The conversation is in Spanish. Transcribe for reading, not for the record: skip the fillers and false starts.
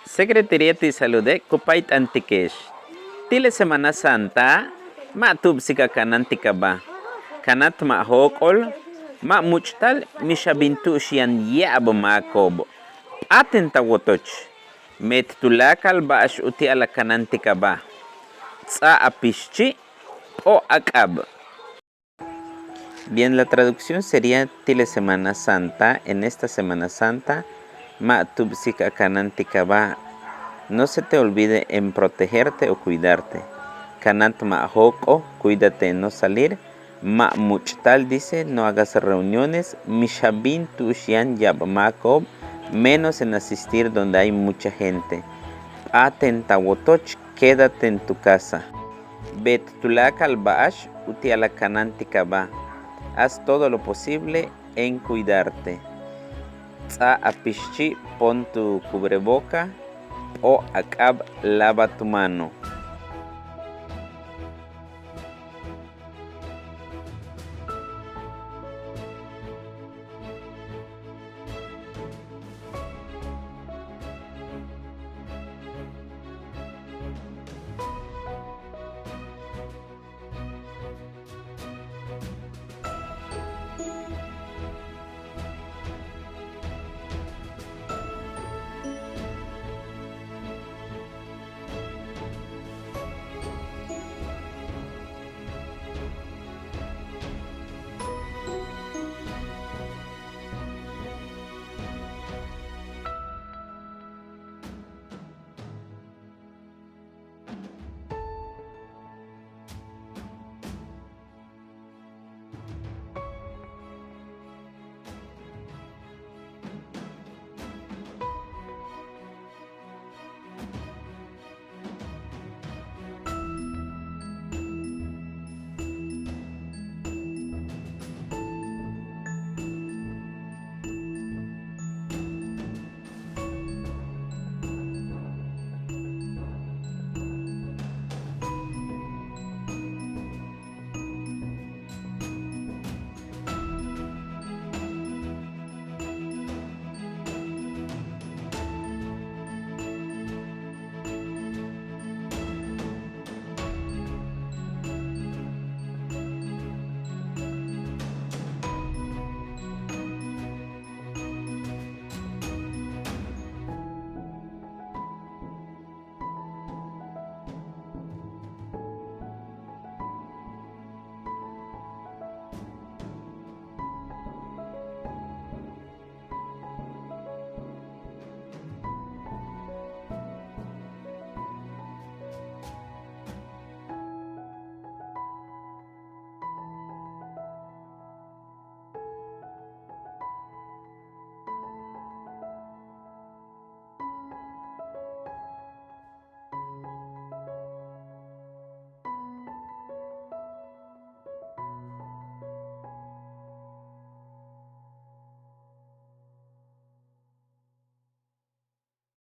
Secretaría de Salud Kupait Antikesh. Tile Semana Santa, ma tubsika kanantika ba. Kanat ma hokol, ma muchtal mishabintu shian yab ma kobo. Atenta wotoch. Met tulakal baash uti ala kanantika ba. Tsa apishchi o akab. Bien, la traducción sería Tile Semana Santa. En esta Semana Santa, ma tubsika kanantika ba. No se te olvide en protegerte o cuidarte. Kanant ma hoko, cuídate en no salir. Ma muchtal dice, no hagas reuniones. Mishabin tushian yabmakob, menos en asistir donde hay mucha gente. Atenta wotoch, quédate en tu casa. Bet tulakal baash utiala kanantika ba. Haz todo lo posible en cuidarte. Tsa apishchi, pon tu cubreboca. O akab, lava tu mano.